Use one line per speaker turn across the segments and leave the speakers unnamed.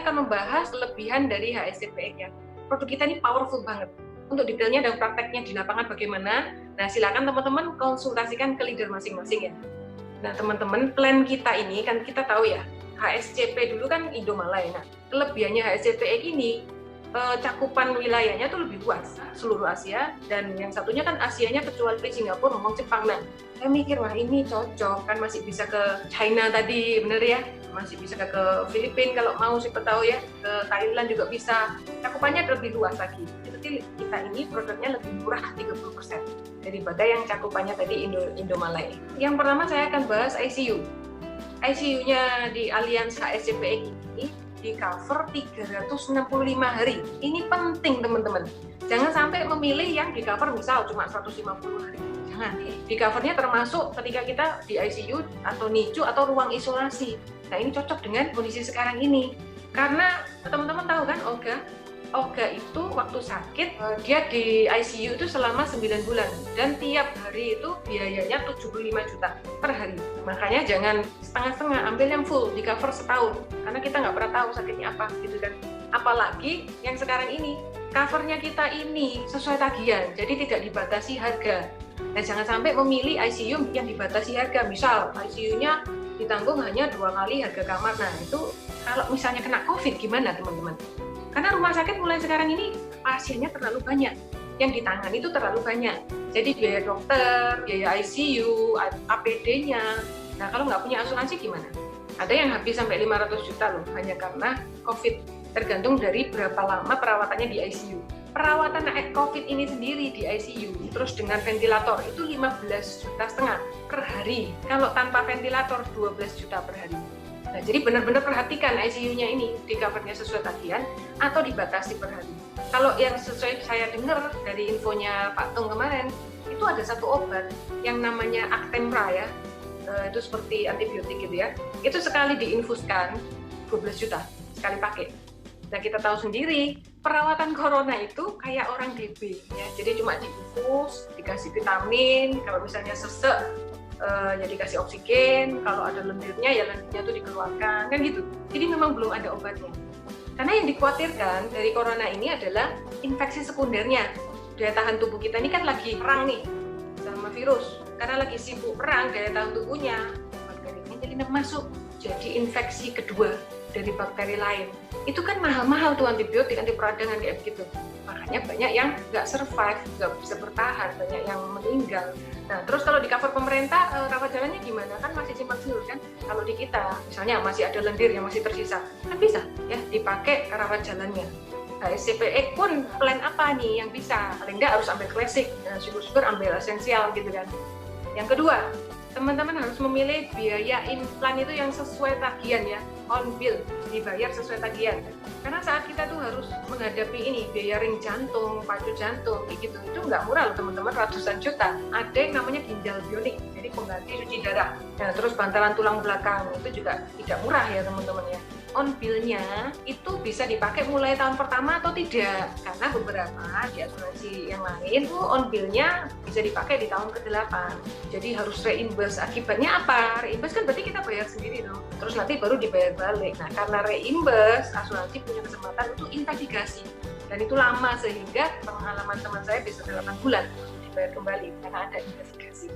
saya akan membahas kelebihan dari HSCPX ya. Produk kita ini powerful banget. Untuk detailnya dan prakteknya di lapangan bagaimana, nah silakan teman-teman konsultasikan ke leader masing-masing ya. Nah teman-teman, plan kita ini kan kita tahu ya, HSCP dulu kan Indomalay. Nah kelebihannya HSCPX ini, cakupan wilayahnya tuh lebih luas, seluruh Asia, dan yang satunya kan Asianya kecuali Singapura, Hong Kong, Jepang. Nah, saya mikir wah ini cocok kan, masih bisa ke China tadi, bener ya, masih bisa ke Filipina kalau mau, siapa tahu ya, ke Thailand juga bisa, cakupannya lebih luas lagi. Jadi kita ini produknya lebih murah 30% daripada yang cakupannya tadi Indomalay. Yang pertama saya akan bahas ICU. ICU-nya di Allianz HSCPX ini di cover 365 hari. Ini penting teman-teman. Jangan sampai memilih yang di cover misal cuma 150 hari. Jangan. Di covernya termasuk ketika kita di ICU atau NICU atau ruang isolasi. Nah ini cocok dengan kondisi sekarang ini. Karena teman-teman tahu kan Olga itu waktu sakit dia di ICU itu selama 9 bulan dan tiap hari itu biayanya 75 juta per hari. Makanya jangan setengah-setengah, ambil yang full, di cover setahun, karena kita nggak pernah tahu sakitnya apa gitu kan. Apalagi yang sekarang ini covernya kita ini sesuai tagihan, jadi tidak dibatasi harga. Dan jangan sampai memilih ICU yang dibatasi harga, misal ICU-nya ditanggung hanya 2 kali harga kamar. Nah itu kalau misalnya kena COVID gimana teman-teman? Karena rumah sakit mulai sekarang ini pasiennya terlalu banyak, yang ditangani itu terlalu banyak. Jadi biaya dokter, biaya ICU, APD-nya. Nah kalau nggak punya asuransi gimana? Ada yang habis sampai 500 juta loh, hanya karena COVID. Tergantung dari berapa lama perawatannya di ICU. Perawatan COVID ini sendiri di ICU, terus dengan ventilator itu 15,5 juta per hari. Kalau tanpa ventilator 12 juta per hari. Nah, jadi benar-benar perhatikan ICU-nya ini di covernya sesuai tagihan atau dibatasi per hari. Kalau yang sesuai saya dengar dari infonya Pak Tung kemarin, itu ada satu obat yang namanya Actemra ya, itu seperti antibiotik gitu ya. Itu sekali diinfuskan 12 juta sekali pakai. Nah kita tahu sendiri perawatan corona itu kayak orang DB ya, jadi cuma diinfus, dikasih vitamin, kalau misalnya sesek ya dikasih oksigen, kalau ada lendirnya ya lendirnya itu dikeluarkan kan gitu. Jadi memang belum ada obatnya. Karena yang dikhawatirkan dari corona ini adalah infeksi sekundernya. Daya tahan tubuh kita ini kan lagi perang nih sama virus. Karena lagi sibuk perang, daya tahan tubuhnya bakterinya jadi masuk, jadi infeksi kedua dari bakteri lain. Itu kan mahal-mahal tuh antibiotik, anti peradangan kayak begitu. Makanya banyak yang nggak survive, nggak bisa bertahan, banyak yang meninggal. Nah, terus kalau di cover pemerintah, rawat jalannya gimana? Kan masih simpang siur kan? Kalau di kita, misalnya masih ada lendir yang masih tersisa, kan bisa ya dipakai rawat jalannya. HSCPX pun plan apa nih yang bisa? Paling nggak harus ambil klasik, syukur-syukur ambil esensial gitu kan. Yang kedua, teman-teman harus memilih biaya implan itu yang sesuai tagihan ya, on bill, dibayar sesuai tagihan. Karena saat kita tuh harus menghadapi ini biaya ring jantung, pacu jantung, gitu, itu nggak murah loh teman-teman, ratusan juta. Ada yang namanya ginjal bionik, jadi pengganti cuci darah. Nah, terus bantalan tulang belakang itu juga tidak murah ya teman-teman ya. On bill-nya itu bisa dipakai mulai tahun pertama atau tidak, karena beberapa di asuransi yang lain tuh on bill-nya bisa dipakai di tahun ke-8. Jadi harus reimburse. Akibatnya apa? Reimburse kan berarti kita bayar sendiri dong, terus nanti baru dibayar balik. Nah karena reimburse, asuransi punya kesempatan untuk investigasi, dan itu lama sehingga pengalaman teman saya bisa 8 bulan dibayar kembali karena ada investigasi.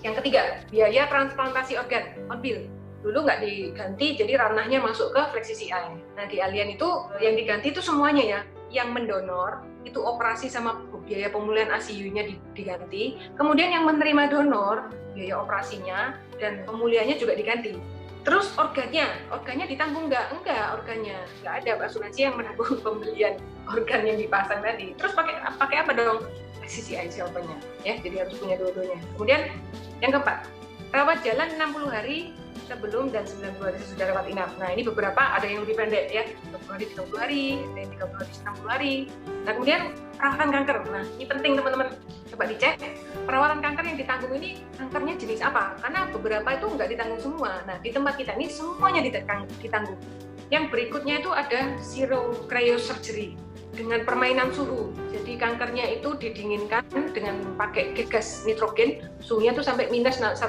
Yang ketiga, biaya transplantasi organ on bill. Dulu nggak diganti, jadi ranahnya masuk ke fleksi CI. Nah di Allianz itu yang diganti itu semuanya ya, yang mendonor itu operasi sama biaya pemulihan ICU-nya diganti, kemudian yang menerima donor biaya operasinya dan pemulihannya juga diganti. Terus organnya ditanggung nggak? Enggak, organnya nggak ada asuransi yang menanggung pembelian organ yang dipasang tadi. Terus pakai apa dong? Fleksi CI jawabannya ya, jadi harus punya dua-duanya. Kemudian yang keempat, rawat jalan 60 hari sebelum dan 90 hari sesudah rawat inap. Nah ini beberapa ada yang lebih pendek ya, 30 hari 30 hari, ada yang 30 hari 60 hari. Nah kemudian perawatan kanker. Nah ini penting teman-teman, coba dicek perawatan kanker yang ditanggung ini kankernya jenis apa, karena beberapa itu nggak ditanggung semua. Nah di tempat kita ini semuanya ditanggung. Yang berikutnya itu ada zero cryosurgery dengan permainan suhu. Jadi kankernya itu didinginkan dengan pakai gas nitrogen, suhunya tuh sampai minus 160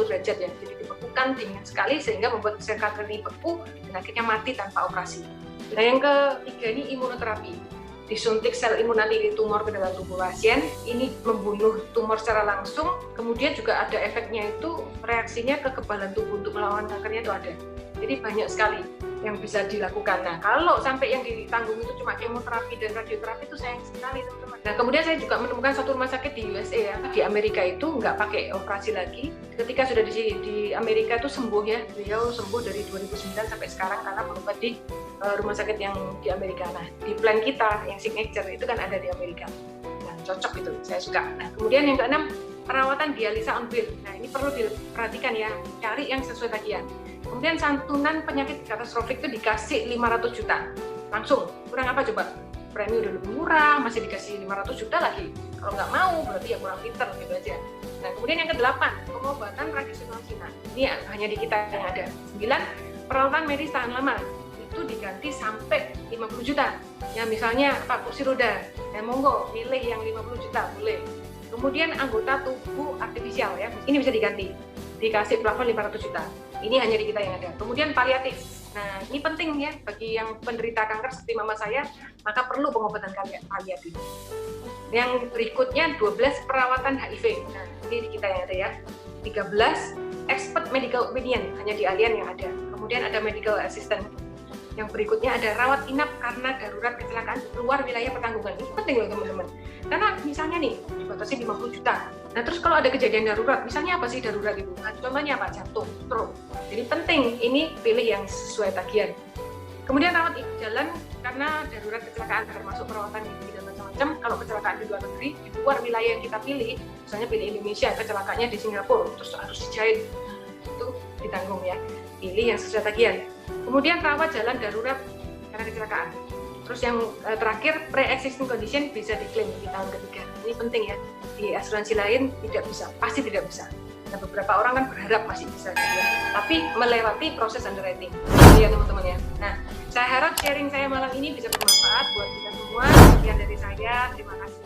derajat ya. Jadi dibekukan dingin sekali sehingga membuat sel kanker ini beku dan akhirnya mati tanpa operasi. Nah, yang ketiga ini imunoterapi. Disuntik sel imunati tumor ke dalam tubuh pasien, ini membunuh tumor secara langsung, kemudian juga ada efeknya itu reaksinya kekebalan tubuh untuk melawan kankernya itu ada. Jadi banyak sekali yang bisa dilakukan. Nah, kalau sampai yang ditanggung itu cuma kemoterapi dan radioterapi itu sayang sekali teman-teman. Nah, kemudian saya juga menemukan satu rumah sakit di USA ya, di Amerika itu nggak pakai operasi lagi. Ketika sudah di Amerika itu sembuh ya, beliau sembuh dari 2009 sampai sekarang karena berobat di rumah sakit yang di Amerika. Nah, di plan kita yang signature itu kan ada di Amerika. Nah, cocok itu, saya suka. Nah, kemudian yang keenam, perawatan dialisa on bill. Nah, ini perlu diperhatikan ya, cari yang sesuai tagihan. Kemudian santunan penyakit katastrofik itu dikasih 500 juta. Langsung, kurang apa coba? Premi udah lebih murah, masih dikasih 500 juta lagi. Kalau nggak mau, berarti ya kurang pinter gitu aja. Nah, kemudian yang ke-8, pengobatan tradisional Cina. Ini hanya di kita yang ada. 9, perawatan medis tahan lama. Itu diganti sampai 50 juta. Ya misalnya Pak kursi roda, ya monggo pilih yang 50 juta, boleh. Kemudian anggota tubuh artifisial ya, ini bisa diganti. Dikasih plafon 500 juta. Ini hanya di kita yang ada. Kemudian paliatif. Nah, ini penting ya bagi yang penderita kanker seperti mama saya, maka perlu pengobatan paliatif. Yang berikutnya 12 perawatan HIV. Nah, ini di kita yang ada ya. 13 expert medical opinion, hanya di Allianz yang ada. Kemudian ada medical assistant. Yang berikutnya ada rawat inap karena darurat kecelakaan di luar wilayah pertanggungan. Ini penting loh teman-teman. Karena misalnya nih, dibatasi 50 juta. Nah terus kalau ada kejadian darurat, misalnya apa sih darurat itu? Nah, contohnya apa? Jantung, stroke. Jadi penting, ini pilih yang sesuai tagihan. Kemudian rawat jalan karena darurat kecelakaan, termasuk perawatan gigi dan macam-macam. Kalau kecelakaan di luar negeri, di luar wilayah yang kita pilih, misalnya pilih Indonesia, kecelakaannya di Singapura, terus harus dijahit, itu ditanggung ya. Pilih yang sesuai tagihan. Kemudian rawat jalan darurat karena kecelakaan. Terus yang terakhir, pre-existing condition bisa diklaim di tahun ketiga. Ini penting ya, di asuransi lain tidak bisa, pasti tidak bisa. Nah, beberapa orang kan berharap masih bisa, ya. Tapi melewati proses underwriting. Ya teman-teman ya. Nah, saya harap sharing saya malam ini bisa bermanfaat buat kita semua. Sekian dari saya, terima kasih.